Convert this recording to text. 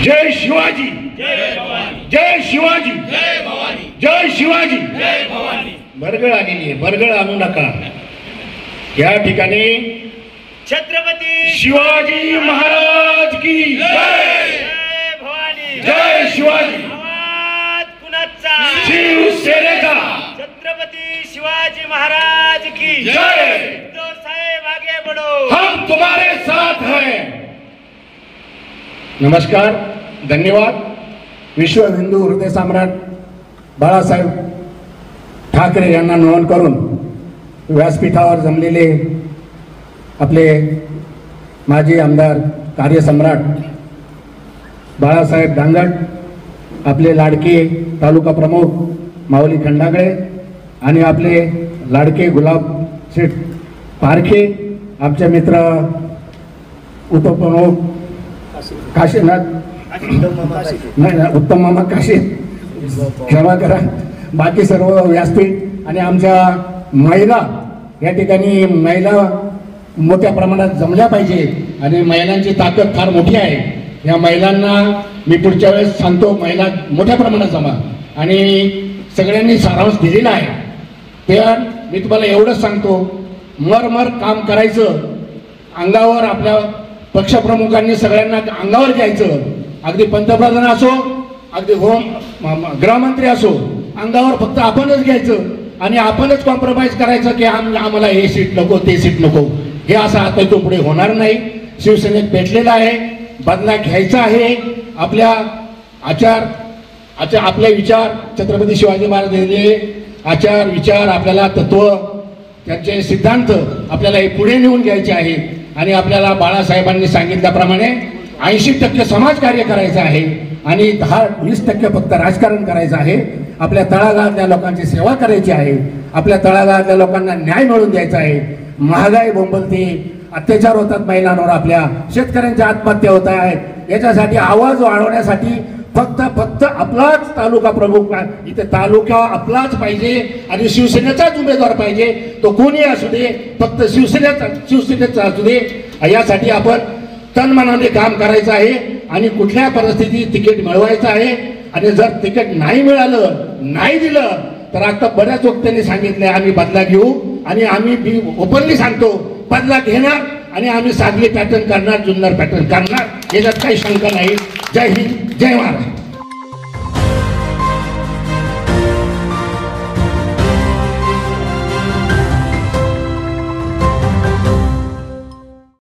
जय शिवाजी, जय भवानी, जय शिवाजी, जय भवानी, जय शिवाजी. जय भवानी. बरगळ आलेली आहे, बरगळ आणू नका. या ठिकाणी छत्रपती शिवाजी महाराज की जय. जय भवानी, जय शिवाजी. आवाज कुणाचा? शिवसेनेचा. छत्रपती शिवाजी महाराज की जय. उद्धव साहेब आगे बढ़ो, हम तुम्हारे साथ हैं. नमस्कार, धन्यवाद. विश्व हिंदू हृदय सम्राट बाळासाहेब ठाकरे यांना नमन करून व्यासपीठावर जमलेले आपले माजी आमदार कार्यसम्राट बाळासाहेब दांगट, आपले लाडके तालुका प्रमुख माऊली खंडागळे आणि आपले लाडके गुलाब शेठ पारखे, आमचे मित्र उपप्रमुख काशीनाथ नाही उत्तम मामा काशी, क्षमा करा, बाकी सर्व व्यासपीठ आणि आमच्या महिला या ठिकाणी महिला मोठ्या प्रमाणात जमल्या पाहिजे आणि महिलांची ताकद फार मोठी आहे. या महिलांना मी पुढच्या वेळेस सांगतो, महिला मोठ्या प्रमाणात जमा आणि सगळ्यांनी सारांश दिलेला आहे. तर मी तुम्हाला एवढंच सांगतो, मर काम करायचं. अंगावर आपल्या पक्षप्रमुखांनी सगळ्यांना अंगावर घ्यायचं. अगदी पंतप्रधान असो, अगदी गृहमंत्री असो, अंगावर फक्त आपणच घ्यायचं आणि आपणच कॉम्प्रोमाइज करायचं की आम्हाला हे सीट नको ते सीट नको. हे असं आता इथून पुढे होणार नाही. शिवसेनेत भेटलेला आहे, बदला घ्यायचा आहे. आपल्या आपले विचार छत्रपती शिवाजी महाराज दिलेले आचार विचार, आपल्याला तत्व, त्यांचे सिद्धांत आपल्याला हे पुढे नेऊन घ्यायचे आहे आणि आपल्याला बाळासाहेबांनी सांगितल्याप्रमाणे 80% समाजकार्य करायचं आहे आणि 10-20% फक्त राजकारण करायचं आहे. आपल्या तळागाळातल्या लोकांची सेवा करायची आहे. आपल्या तळागाळातल्या लोकांना न्याय मिळवून द्यायचा आहे. महागाई बोंबलते, अत्याचार होतात महिलांवर, आपल्या शेतकऱ्यांच्या आत्महत्या होत आहेत. याच्यासाठी आवाज वाढवण्यासाठी फक्त आपलाच तालुका प्रमुख, इथे तालुका आपलाच पाहिजे आणि शिवसेनेचाच उमेदवार पाहिजे. तो कोणी असू दे, फक्त शिवसेनेचा असू दे. यासाठी आपण तनमनाने काम करायचं आहे आणि कुठल्या परिस्थितीत तिकीट मिळवायचं आहे. आणि जर तिकीट नाही मिळालं, नाही दिलं, तर आता बऱ्याच वक्त्यांनी सांगितले आम्ही बदला घेऊ आणि आम्ही ओपनली सांगतो बदला घेणार आणि आम्ही सागली पॅटर्न करणार, जुन्नर पॅटर्न करणार. याच्यात काही शंका नाही. जय हिंद, जय महाराष्ट्र.